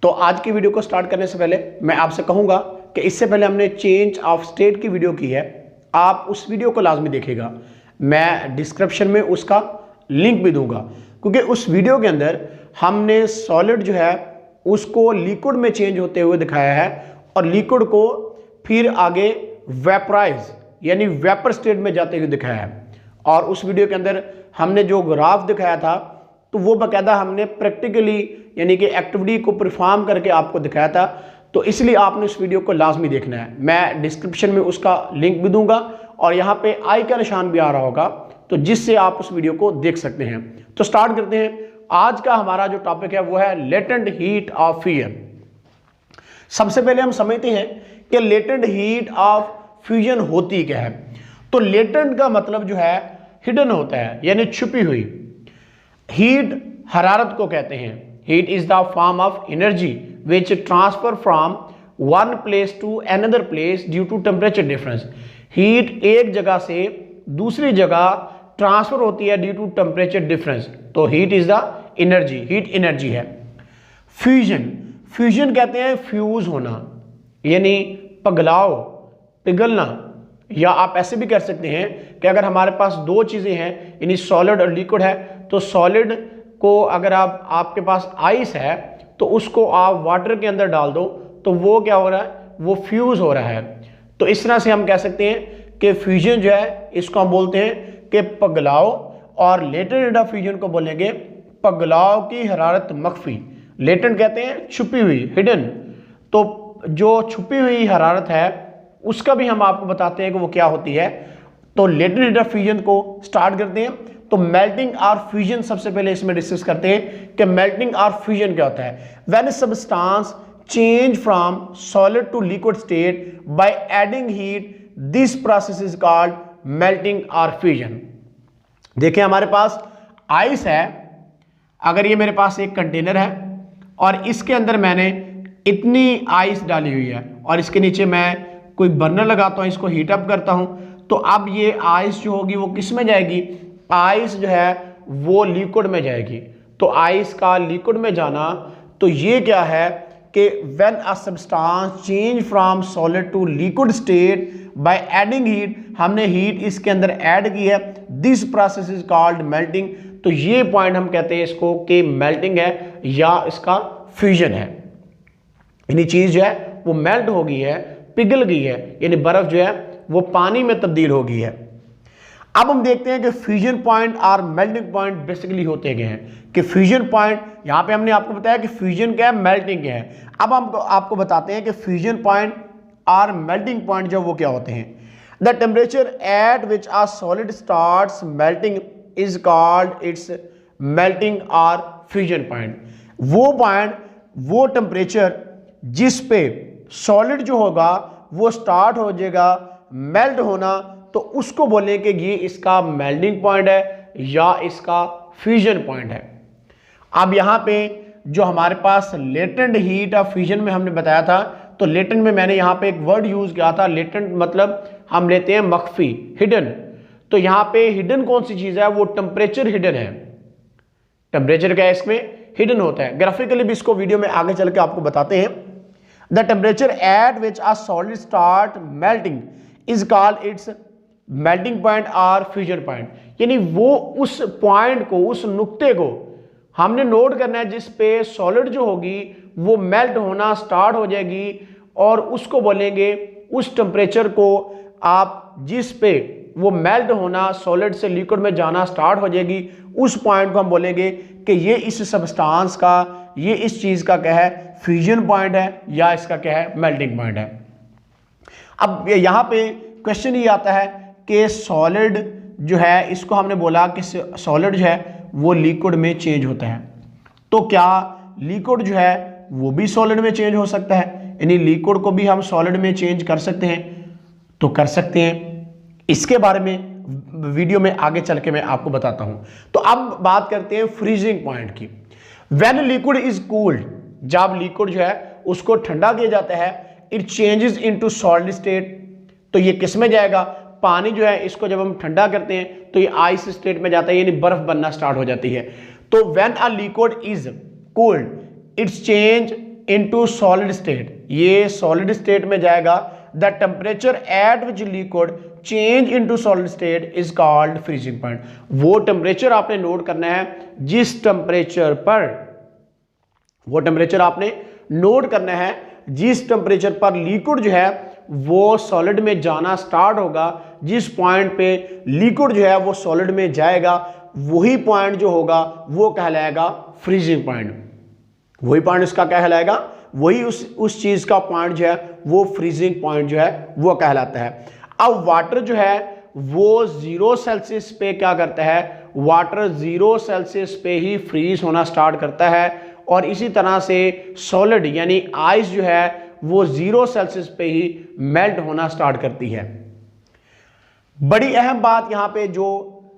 तो आज की वीडियो को स्टार्ट करने से पहले मैं आपसे कहूंगा कि इससे पहले हमने चेंज ऑफ स्टेट की वीडियो की है, आप उस वीडियो को लाजमी देखिएगा। मैं डिस्क्रिप्शन में उसका लिंक भी दूंगा, क्योंकि उस वीडियो के अंदर हमने सॉलिड जो है उसको लिक्विड में चेंज होते हुए दिखाया है और लिक्विड को फिर आगे वेपराइज यानी वेपर स्टेट में जाते हुए दिखाया है। और उस वीडियो के अंदर हमने जो ग्राफ दिखाया था तो वो बाकायदा हमने प्रैक्टिकली यानी कि एक्टिविटी को परफॉर्म करके आपको दिखाया था, तो इसलिए आपने उस वीडियो को लाजमी देखना है। मैं डिस्क्रिप्शन में उसका लिंक भी दूंगा और यहाँ पे आई का निशान भी आ रहा होगा, तो जिससे आप उस वीडियो को देख सकते हैं। तो स्टार्ट करते हैं। आज का हमारा जो टॉपिक है वो है लेटेंट हीट ऑफ फ्यूजन। सबसे पहले हम समझते हैं कि लेटेंट हीट ऑफ फ्यूजन होती क्या है। तो लेटेंट का मतलब जो है हिडन होता है, यानी छुपी हुई। हीट हरारत को कहते हैं। Heat is the form of energy which transfer from one place to another place due to temperature difference. Heat एक जगह से दूसरी जगह ट्रांसफर होती है ड्यू टू टेम्परेचर डिफरेंस। तो heat is the energy, heat energy है। फ्यूजन, फ्यूजन कहते हैं फ्यूज होना, यानी पगलाव, पिघलना। या आप ऐसे भी कर सकते हैं कि अगर हमारे पास दो चीजें हैं यानी सॉलिड और लिक्विड है, तो सॉलिड को अगर आपके पास आइस है तो उसको आप वाटर के अंदर डाल दो तो वो क्या हो रहा है, वो फ्यूज हो रहा है। तो इस तरह से हम कह सकते हैं कि फ्यूजन जो है इसको हम बोलते हैं कि पगलाव, और लेटेंट हीट ऑफ फ्यूजन को बोलेंगे पगलाव की हरारत मख्फी। लेटेंट कहते हैं छुपी हुई, हिडन। तो जो छुपी हुई हरारत है उसका भी हम आपको बताते हैं कि वो क्या होती है। तो लेटेंट हीट ऑफ फ्यूजन को स्टार्ट करते हैं। तो मेल्टिंग और फ्यूजन सबसे पहले इसमें डिस्कस करते हैं कि मेल्टिंग और फ्यूजन क्या होता है। When substance change from solid to liquid state by adding heat, this process is called melting और फ्यूजन। देखिए हमारे पास आइस है, अगर ये मेरे पास एक कंटेनर है और इसके अंदर मैंने इतनी आइस डाली हुई है और इसके नीचे मैं कोई बर्नर लगाता हूं, इसको हीट अप करता हूं, तो अब ये आइस जो होगी वो किस में जाएगी, आइस जो है वो लिक्विड में जाएगी। तो आइस का लिक्विड में जाना, तो ये क्या है कि when a substance change from solid to liquid state by adding heat, हमने हीट इसके अंदर ऐड की है, this process is called melting. तो ये पॉइंट हम कहते हैं इसको कि मेल्टिंग है या इसका फ्यूजन है। यानी चीज जो है वो मेल्ट हो गई है, पिघल गई है, यानी बर्फ जो है वो पानी में तब्दील हो गई है। अब हम देखते हैं कि फ्यूजन पॉइंट और मेल्टिंग पॉइंट बेसिकली होते गए हैं कि फ्यूजन पॉइंट, यहां पे हमने आपको बताया कि फ्यूजन क्या है, मेल्टिंग क्या है। अब हम आपको बताते हैं कि फ्यूजन पॉइंट और मेल्टिंग पॉइंट जो वो क्या होते हैं। The temperature at which a solid starts melting is called its melting और फ्यूजन पॉइंट। वो पॉइंट, वो टेम्परेचर जिस पे सॉलिड जो होगा वो स्टार्ट हो जाएगा मेल्ट होना, तो उसको बोलें कि ये इसका मेल्टिंग पॉइंट है या इसका फ्यूजन पॉइंट है। अब यहां पे जो हमारे पास लेटेंट हीट ऑफ फ्यूजन में हमने बताया था, तो लेटेंट में मैंने यहां पे एक वर्ड यूज किया था। लेटेंट मतलब हम लेते हैं मख्फी, हिडन। तो यहां पे हिडन कौन सी चीज है, वो टेम्परेचर हिडन है। टेम्परेचर क्या है, इसमें हिडन होता है। ग्राफिकली भी इसको वीडियो में आगे चल के आपको बताते हैं। The temperature at which a solid start melting is called its melting point or fusion point। यानी वो उस पॉइंट को, उस नुक्ते को हमने नोट करना है जिस पे सॉलिड जो होगी वो मेल्ट होना स्टार्ट हो जाएगी, और उसको बोलेंगे, उस टेम्परेचर को आप जिस पे वो मेल्ट होना सॉलिड से लिक्विड में जाना स्टार्ट हो जाएगी, उस पॉइंट को हम बोलेंगे कि ये इस सब्सटेंस का, ये इस चीज का क्या है, फ्यूजन पॉइंट है या इसका क्या है, मेल्टिंग पॉइंट है। अब यहां पे क्वेश्चन ये आता है कि सॉलिड जो है इसको हमने बोला कि सॉलिड जो है वो लिक्विड में चेंज होता है, तो क्या लिक्विड जो है वो भी सॉलिड में चेंज हो सकता है, यानी लिक्विड को भी हम सॉलिड में चेंज कर सकते हैं? तो कर सकते हैं। इसके बारे में वीडियो में आगे चल के मैं आपको बताता हूं। तो अब बात करते हैं फ्रीजिंग पॉइंट की। व्हेन लिक्विड इज कूल्ड, जब लिक्विड जो है उसको ठंडा किया जाता है, it changes into solid state. तो ये किस में जाएगा, पानी जो है इसको जब हम ठंडा करते हैं तो ये आइस स्टेट में जाता है, यानी बर्फ बनना स्टार्ट हो जाती है। तो when a liquid is cooled it's change into solid state, ये सॉलिड स्टेट में जाएगा। The temperature at which liquid change into solid state is called freezing point. वो टेम्परेचर आपने नोट करना है जिस टेम्परेचर पर, वो टेम्परेचर आपने नोट करना है जिस टेम्परेचर पर लिक्विड जो है वो सॉलिड में जाना स्टार्ट होगा। जिस पॉइंट पे लिक्विड जो है वो सॉलिड में जाएगा, वही पॉइंट जो होगा वो कहलाएगा फ्रीजिंग पॉइंट। वही पॉइंट इसका क्या कहलाएगा, वही उस चीज का पॉइंट जो है वो फ्रीजिंग पॉइंट जो है वो कहलाता है। अब वाटर जो है वो 0 सेल्सियस पे क्या करता है, वाटर 0 सेल्सियस पे ही फ्रीज होना स्टार्ट करता है, और इसी तरह से सॉलिड यानी आइस जो है वो 0 सेल्सियस पे ही मेल्ट होना स्टार्ट करती है। बड़ी अहम बात यहां पे जो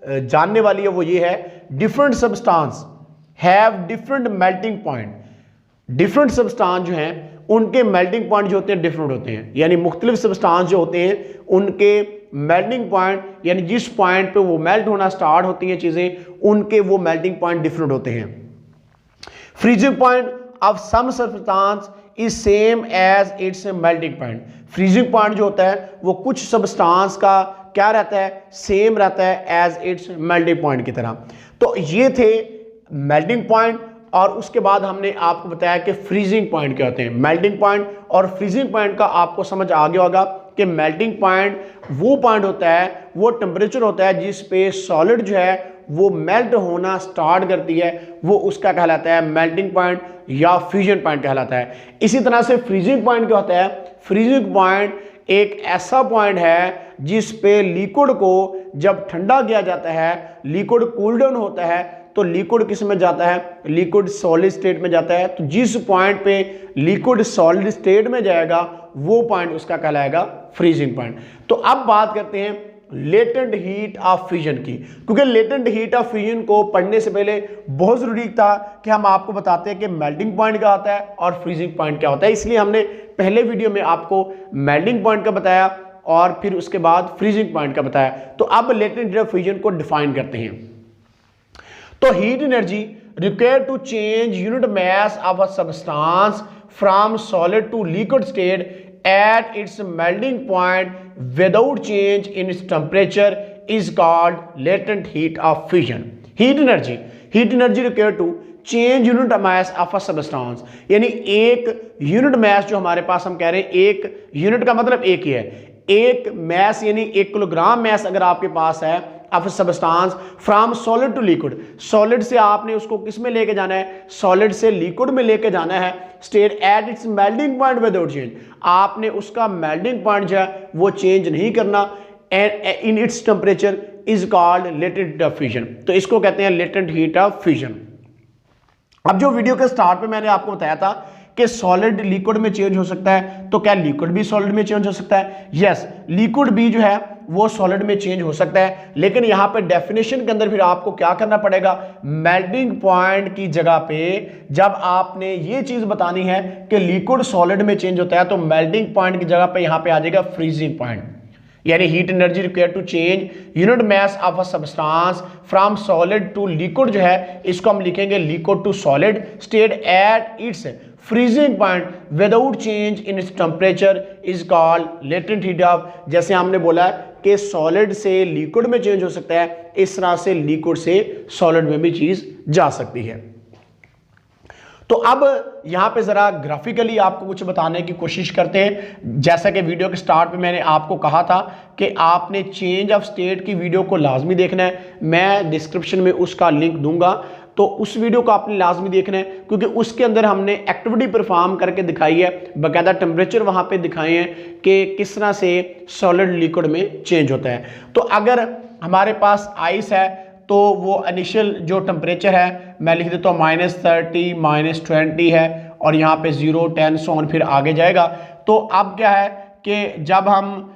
जानने वाली है वो ये है, different substance have different melting point. Different substance जो हैं उनके मेल्टिंग पॉइंट जो होते हैं डिफरेंट होते हैं, यानी मुख्तलिफ सब्सटेंस जो होते हैं उनके मेल्टिंग पॉइंट यानी जिस पॉइंट पे वो मेल्ट होना स्टार्ट होती हैं चीजें, उनके वो मेल्टिंग पॉइंट डिफरेंट होते हैं। Freezing point of some substance is same as its melting point. Freezing point जो होता है वो कुछ सब्सटेंस का क्या रहता है, सेम रहता है एज इट्स मेल्टिंग पॉइंट की तरह। तो ये थे मेल्टिंग पॉइंट, और उसके बाद हमने आपको बताया कि फ्रीजिंग पॉइंट क्या होते हैं। मेल्टिंग पॉइंट और फ्रीजिंग पॉइंट का आपको समझ आ गया होगा कि मेल्टिंग पॉइंट वो पॉइंट होता है, वो टेम्परेचर होता है जिस पे सॉलिड जो है वो मेल्ट होना स्टार्ट करती है, वो उसका कहलाता है मेल्टिंग पॉइंट या फ्यूजन पॉइंट कहलाता है। इसी तरह से फ्रीजिंग पॉइंट क्या होता है, फ्रीजिंग पॉइंट एक ऐसा पॉइंट है जिस पे लिक्विड को जब ठंडा किया जाता है, लिक्विड कूल डाउन होता है, तो लिक्विड किस में जाता है, लिक्विड सॉलिड स्टेट में जाता है। तो जिस पॉइंट पे लिक्विड सॉलिड स्टेट में जाएगा वो पॉइंट उसका कहलाएगा फ्रीजिंग पॉइंट। तो अब बात करते हैं लेटेंट हीट ऑफ फ्यूजन की, क्योंकि लेटेंट हीट ऑफ फ्यूजन को पढ़ने से पहले बहुत जरूरी था कि हम आपको बताते हैं कि मेल्टिंग पॉइंट क्या होता है और फ्रीजिंग पॉइंट क्या होता है। इसलिए हमने पहले वीडियो में आपको मेल्टिंग पॉइंट का बताया और फिर उसके बाद फ्रीजिंग पॉइंट का बताया। तो अब लेटेंट हीट ऑफ फ्यूजन को डिफाइन करते हैं। तो heat energy required to change unit mass of a substance from solid to liquid state at its melting point without change in its temperature is called latent heat of fusion. Heat energy required to change unit mass of a substance, यानी एक unit mass जो हमारे पास हम कह रहे हैं, एक unit का मतलब एक ही है, एक मास यानी 1 किलोग्राम मास अगर आपके पास है of substance from solid to liquid, solid से आपने उसको किस में लेके जाना है, सॉलिड से लिक्विड में लेके जाना है, state at its melting point without change, आपने उसका मेल्टिंग पॉइंट जो है वो चेंज नहीं करना, इन its temperature is called latent heat of fusion. तो इसको कहते हैं लेटेंट हीट ऑफ फ्यूजन। अब जो वीडियो के स्टार्ट पे मैंने आपको बताया था कि सॉलिड लिक्विड में चेंज हो सकता है, तो क्या लिक्विड भी सॉलिड में चेंज हो सकता है? यस, लिक्विड भी जो है वो सॉलिड में चेंज हो सकता है, लेकिन यहां पे डेफिनेशन के अंदर फिर आपको क्या करना पड़ेगा, मेल्टिंग पॉइंट की जगह पे जब आपने ये चीज बतानी है कि लिक्विड सॉलिड में चेंज होता है, तो मेल्टिंग पॉइंट की जगह पे यहां पे आ जाएगा फ्रीजिंग पॉइंट, यानी heat energy required to change unit mass of a substance from solid to liquid जो है इसको हम लिखेंगे liquid to solid state at its freezing point without change in its temperature is called latent heat of. जैसे हमने बोला कि solid से लिक्विड में चेंज हो सकता है, इस तरह से लिक्विड से सॉलिड में भी चीज जा सकती है। तो अब यहां पे जरा ग्राफिकली आपको कुछ बताने की कोशिश करते हैं। जैसा कि वीडियो के स्टार्ट पे मैंने आपको कहा था कि आपने चेंज ऑफ स्टेट की वीडियो को लाजमी देखना है, मैं डिस्क्रिप्शन में उसका लिंक दूंगा, तो उस वीडियो को आपने लाजमी देखना है, क्योंकि उसके अंदर हमने एक्टिविटी परफॉर्म करके दिखाई है, बाकायदा टेम्परेचर वहां पे दिखाए हैं कि किस तरह से सॉलिड लिक्विड में चेंज होता है। तो अगर हमारे पास आइस है तो वो इनिशियल जो टेम्परेचर है मैं लिख देता हूँ -30 -20 है, और यहाँ पे 0 10 सो ऑन फिर आगे जाएगा। तो अब क्या है कि जब हम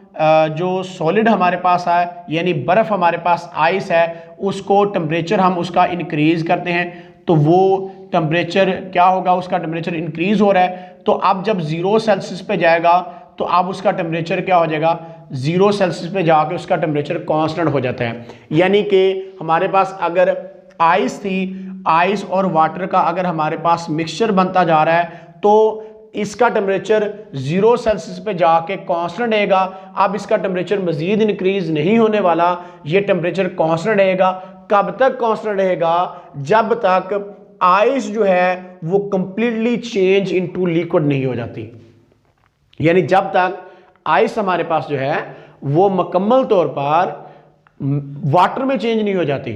जो सॉलिड हमारे पास है यानी बर्फ़ हमारे पास आइस है, उसको टेम्परेचर हम उसका इंक्रीज़ करते हैं, तो वो टेम्परेचर क्या होगा, उसका टेम्परेचर इंक्रीज़ हो रहा है। तो अब जब 0 सेल्सियस पे जाएगा तो अब उसका टेम्परेचर क्या हो जाएगा, 0 सेल्सियस पे जाके उसका टेम्परेचर कांस्टेंट हो जाता है। यानी कि हमारे पास अगर आइस थी, आइस और वाटर का अगर हमारे पास मिक्सचर बनता जा रहा है, तो इसका टेम्परेचर 0 सेल्सियस पे जाके कांस्टेंट रहेगा। अब इसका टेम्परेचर मजीद इंक्रीज नहीं होने वाला, ये टेम्परेचर कांस्टेंट रहेगा। कब तक कांस्टेंट रहेगा? जब तक आइस जो है वो कंप्लीटली चेंज इनटू लिक्विड नहीं हो जाती, यानी जब तक आइस हमारे पास जो है वो मुकम्मल तौर पर वाटर में चेंज नहीं हो जाती,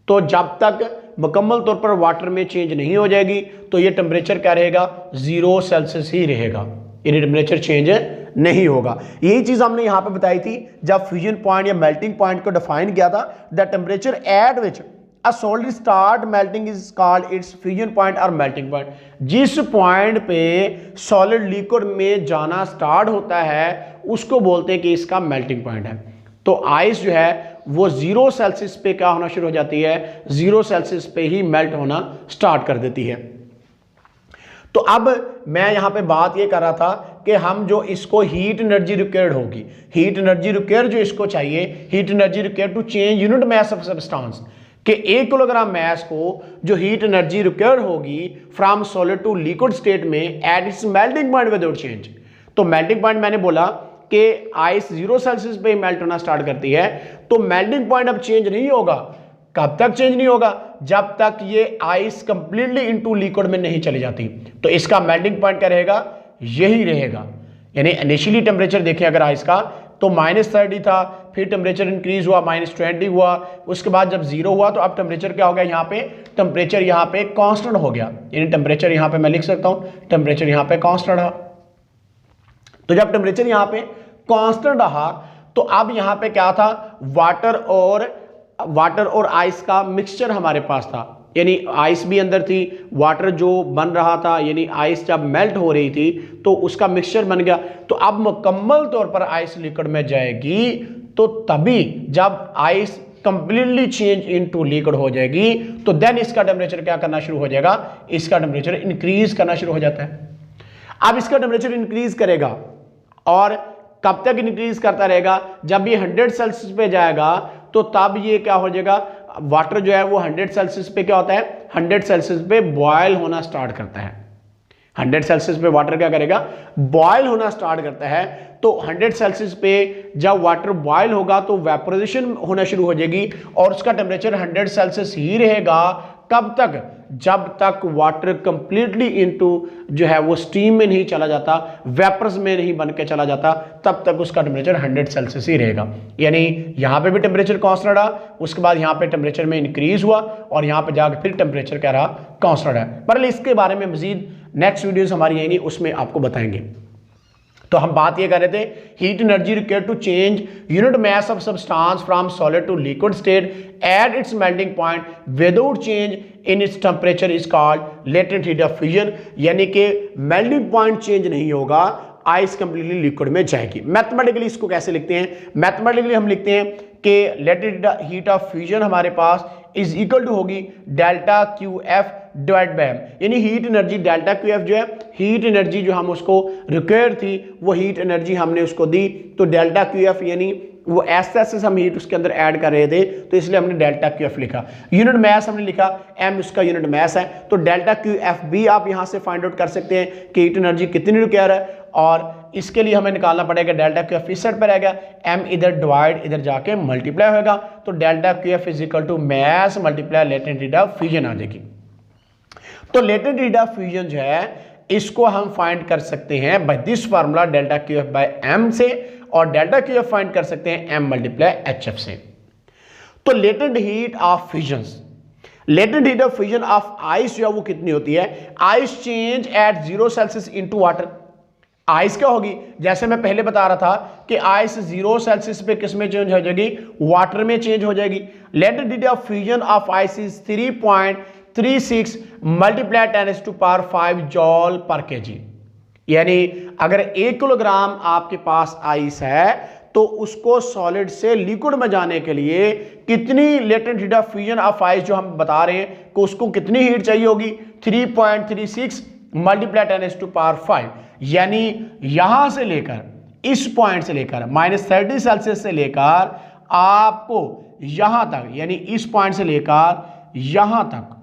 तो जब तक मुकम्मल तौर पर वाटर में चेंज नहीं हो जाएगी तो ये टेम्परेचर क्या रहेगा? 0 सेल्सियस ही रहेगा, यानी टेम्परेचर चेंज नहीं होगा। यही चीज हमने यहां पे बताई थी जब फ्यूजन पॉइंट या मेल्टिंग पॉइंट को डिफाइन किया था। The temperature at which a solid start melting is called it's fusion point और मेल्टिंग पॉइंट। जिस पॉइंट पे सॉलिड लिक्विड में जाना स्टार्ट होता है उसको बोलते हैं कि इसका मेल्टिंग पॉइंट है। तो आइस जो है वो 0 सेल्सियस पे क्या होना शुरू हो जाती है? 0 सेल्सियस पे ही मेल्ट होना स्टार्ट कर देती है। तो अब मैं यहां पे बात ये कर रहा था कि हम जो इसको हीट एनर्जी रिक्वायर्ड होगी, हीट एनर्जी रिक्वायर्ड जो इसको चाहिए, heat energy required to change unit mass of substance, कि 1 किलोग्राम मास को जो हीट एनर्जी रिक्वायर्ड होगी from solid to liquid state में at its melting point without change. तो मेल्टिंग पॉइंट मैंने बोला कि आइस 0 सेल्सियस पे मेल्ट होना स्टार्ट करती है, तो मेल्टिंग पॉइंट अब चेंज नहीं होगा। कब तक चेंज नहीं होगा? जब तक ये आइस कंप्लीटली इनटू लिक्विड में नहीं चली जाती। तो इसका मेल्टिंग पॉइंट क्या रहेगा? यही रहेगा। यानी इनिशियली टेम्परेचर देखें अगर आइस का तो -30 था, फिर टेम्परेचर इंक्रीज हुआ -20 हुआ, उसके बाद जब 0 हुआ तो अब टेम्परेचर क्या हो गया? यहाँ पे टेम्परेचर यहाँ पे कांस्टेंट हो गया, यानी टेम्परेचर यहाँ पे मैं लिख सकता हूँ टेम्परेचर यहाँ पे कांस्टेंट रहा। तो जब टेम्परेचर यहाँ पे कांस्टेंट रहा तो अब यहाँ पे क्या था? वाटर और आइस का मिक्सचर हमारे पास था, यानी आइस भी अंदर थी, वाटर जो बन रहा था, यानी आइस जब मेल्ट हो रही थी तो उसका मिक्सचर बन गया। तो अब मुकम्मल तौर पर आइस लिक्विड में जाएगी तो तभी जब ice completely change into liquid हो जाएगी तो देन इसका टेम्परेचर क्या करना शुरू हो जाएगा? इसका टेम्परेचर इंक्रीज करना शुरू हो जाता है। अब इसका टेम्परेचर इंक्रीज करेगा और कब तक इंक्रीज करता रहेगा? जब ये 100 सेल्सियस पे जाएगा तो तब ये क्या हो जाएगा? वाटर जो है वो 100 सेल्सियस पे क्या होता है? 100 सेल्सियस पे बॉयल होना स्टार्ट करता है। 100 सेल्सियस पे वाटर क्या करेगा? बॉयल होना स्टार्ट करता है। तो 100 सेल्सियस पे जब वाटर बॉयल होगा तो वेपोराइजेशन होना शुरू हो जाएगी और उसका टेम्परेचर 100 सेल्सियस ही रहेगा। कब तक? जब तक वाटर कंप्लीटली इनटू जो है वो स्टीम में नहीं चला जाता, वेपर्स में नहीं बन के चला जाता, तब तक उसका टेम्परेचर 100 सेल्सियस ही रहेगा। यानी यहाँ पे भी टेम्परेचर कांस्टेंट रहा, उसके बाद यहाँ पे टेम्परेचर में इंक्रीज हुआ और यहाँ पे जाकर फिर टेम्परेचर क्या रहा? कांस्टेंट है। पर इसके बारे में मजीद नेक्स्ट वीडियोस हमारी आएंगी, उसमें आपको बताएंगे। तो हम बात ये कर रहे थे heat energy required to change unit mass of substance from solid to liquid state at its melting point without change in its temperature is called latent heat of fusion. यानी कि मेल्टिंग पॉइंट चेंज नहीं होगा, ice completely liquid में जाएगी। Mathematically इसको कैसे लिखते हैं? मैथमेटिकली हम लिखते हैं कि लेटेंट हीट ऑफ फ्यूजन हमारे पास इज इक्वल टू होगी delta Q F divide by M, यानी heat energy delta Q F जो है हीट एनर्जी जो हम उसको रिक्वायर थी वो हीट एनर्जी हमने उसको दी, तो डेल्टा क्यू एफ यानी वो एस हम हीट उसके अंदर ऐड कर रहे थे तो इसलिए हमने डेल्टा क्यू एफ लिखा। यूनिट मास हमने लिखा एम उसका यूनिट मास है, तो डेल्टा क्यू एफ भी आप यहां से फाइंड आउट कर सकते हैं कि हीट एनर्जी कितनी रिक्वायर है, और इसके लिए हमें निकालना पड़ेगा डेल्टा क्यू एफ इस साइड पर रहेगा, एम इधर डिवाइड इधर जाके मल्टीप्लाई होगा, तो delta Q F is equal to mass multiply latent heat of fusion आ जाएगी। तो लेटेंट हीट ऑफ फ्यूजन जो है इसको हम फाइंड कर सकते हैं by this formula delta Q F by M से, और डेल्टा क्यू एफ फाइंड कर सकते हैं एम मल्टीप्लाई एच एफ से। तो latent heat of fusion, latent heat of fusion of ice जो है वो कितनी होती है? Ice change at 0 Celsius into water. Ice क्या होगी? जैसे मैं पहले बता रहा था कि आइस 0 सेल्सियस पे किस में चेंज हो जाएगी? वाटर में चेंज हो जाएगी। Latent heat of fusion of ice is 3.36 multiply 10⁵ जॉल पर केजी। यानी अगर 1 किलोग्राम आपके पास आइस है तो उसको सॉलिड से लिक्विड में जाने के लिए कितनी latent heat of fusion of ice जो हम बता रहे हैं कि उसको कितनी हीट चाहिए होगी? 3.36 मल्टीप्लाई 10⁵, यानी यहां से लेकर इस पॉइंट से लेकर -30 सेल्सियस से लेकर आपको यहां तक, यानी इस पॉइंट से लेकर यहां तक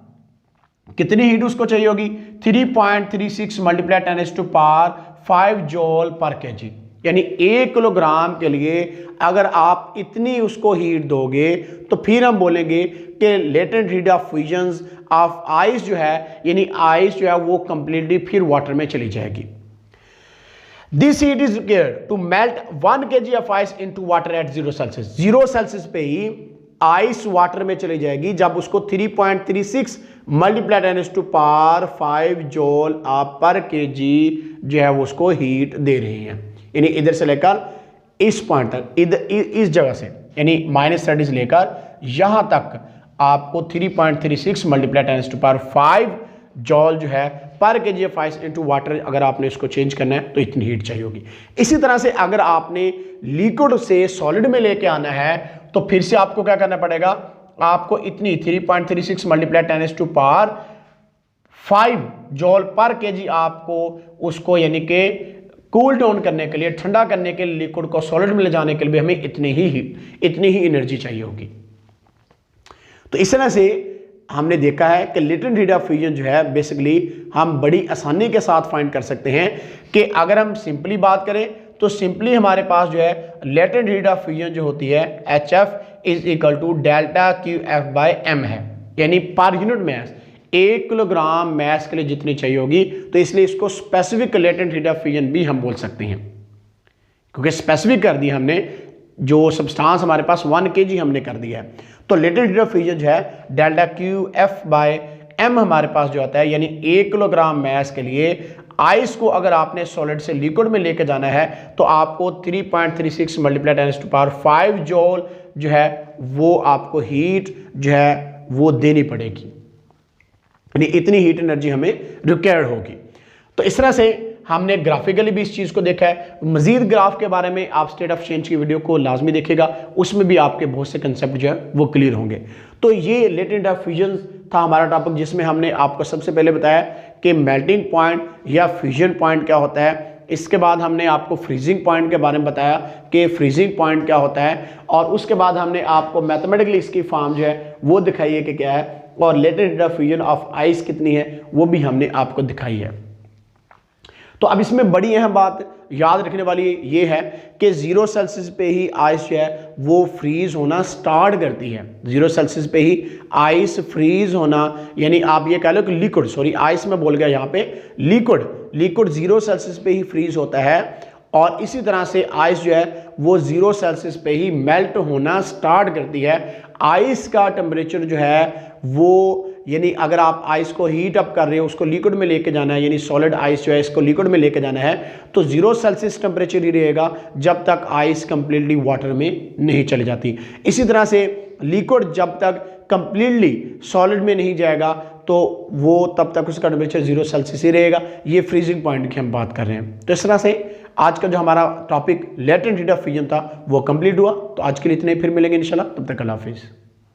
कितनी हीट उसको चाहिए होगी? 3.36 मल्टीप्लाई 10⁻⁵ जॉल पर केजी, यानी 1 किलोग्राम के लिए अगर आप इतनी उसको हीट दोगे तो फिर हम बोलेंगे कि latent heat of fusion of ice जो है, यानी आइस जो है वो कंप्लीटली फिर वाटर में चली जाएगी। This heat is required to melt 1 kg of ice into water at 0 Celsius. 0 Celsius पे ही आइस वाटर में चली जाएगी जब उसको 3.36 मल्टीप्लाई 10⁻⁵ जॉल आप पर केजी जो है वो उसको हीट दे रहे हैं, यानी इधर से लेकर इस पॉइंट तक, इधर इस जगह से यानी -30 से लेकर यहां तक आपको 3.36 मल्टीप्लाई 10⁻⁵ जॉल जो है पर KG of ice into water, अगर आपने इसको चेंज करना है तो इतनी हीट चाहिए होगी। इसी तरह से अगर आपने लिक्विड से सॉलिड में लेके आना है तो फिर से आपको क्या करना पड़ेगा, आपको इतनी 3.36 मल्टीप्लाई 10⁻⁵ जॉल पर केजी आपको उसको यानी कि कूल डाउन करने के लिए, ठंडा करने के लिए, लिक्विड को सॉलिड में ले जाने के लिए हमें इतनी ही एनर्जी चाहिए होगी। तो इस तरह से हमने देखा है कि लेटेंट हीट ऑफ फ्यूजन जो है बेसिकली हम बड़ी आसानी के साथ फाइंड कर सकते हैं कि अगर हम सिंपली बात करें तो सिंपली हमारे पास जो है लेटेंट हीट ऑफ फ्यूजन जो होती है HF is equal to delta QF/m है, यानी per unit mess 1 kilogram mess के लिए जितनी चाहिए होगी, तो इसलिए इसको specific latent heat of fusion भी हम बोल सकते हैं, क्योंकि स्पेसिफिक कर दिया हमने, जो सब्सटेंस हमारे पास 1 kg हमने कर दिया है। तो लेटेंट हीट ऑफ फ्यूजन जो है डेल्टा QF/m हमारे पास जो आता है, यानी 1 किलोग्राम मैस के लिए आइस को अगर आपने सॉलिड से लिक्विड में लेके जाना है तो आपको 3.36 मल्टीप्लाई 10⁻⁵ जॉल जो है वो आपको हीट जो है वो देनी पड़ेगी, यानी इतनी हीट एनर्जी हमें रिक्वायर्ड होगी। तो इस तरह से हमने ग्राफिकली भी इस चीज़ को देखा है। मजीद ग्राफ के बारे में आप स्टेट ऑफ चेंज की वीडियो को लाजमी देखिएगा, उसमें भी आपके बहुत से कंसेप्ट जो है वो क्लियर होंगे। तो ये लेटेंट ऑफ फ्यूजन था हमारा टॉपिक, जिसमें हमने आपको सबसे पहले बताया कि मेल्टिंग पॉइंट या फ्यूजन पॉइंट क्या होता है। इसके बाद हमने आपको फ्रीजिंग पॉइंट के बारे में बताया कि फ्रीजिंग पॉइंट क्या होता है, और उसके बाद हमने आपको मैथमेटिकली इसकी फॉर्म जो है वो दिखाई है कि क्या है, और latent heat of fusion of ice कितनी है वो भी हमने आपको दिखाई है। तो अब इसमें बड़ी अहम बात याद रखने वाली ये है कि 0 सेल्सियस पे ही आइस जो है वो फ्रीज होना स्टार्ट करती है। 0 सेल्सियस पे ही आइस फ्रीज होना, यानी आप ये कह लो कि लिक्विड, सॉरी आइस में बोल गया यहाँ पे, लिक्विड 0 सेल्सियस पे ही फ्रीज होता है, और इसी तरह से आइस जो है वो 0 सेल्सियस पे ही मेल्ट होना स्टार्ट करती है। आइस का टेम्परेचर जो है वो, यानी अगर आप आइस को हीट अप कर रहे हो, उसको लिक्विड में लेके जाना है, यानी सॉलिड आइस जो है इसको लिक्विड में लेके जाना है, तो 0 सेल्सियस टेम्परेचर ही रहेगा जब तक आइस कंप्लीटली वाटर में नहीं चली जाती। इसी तरह से लिक्विड जब तक कंप्लीटली सॉलिड में नहीं जाएगा तो वो तब तक उसका टेम्परेचर 0 सेल्सियस ही रहेगा। ये फ्रीजिंग पॉइंट की हम बात कर रहे हैं। तो इस तरह से आज का जो हमारा topic latent heat of fusion था वो कंप्लीट हुआ। तो आज के लिए इतने, फिर मिलेंगे इंशाल्लाह, तब तक अल्लाह हाफिज़।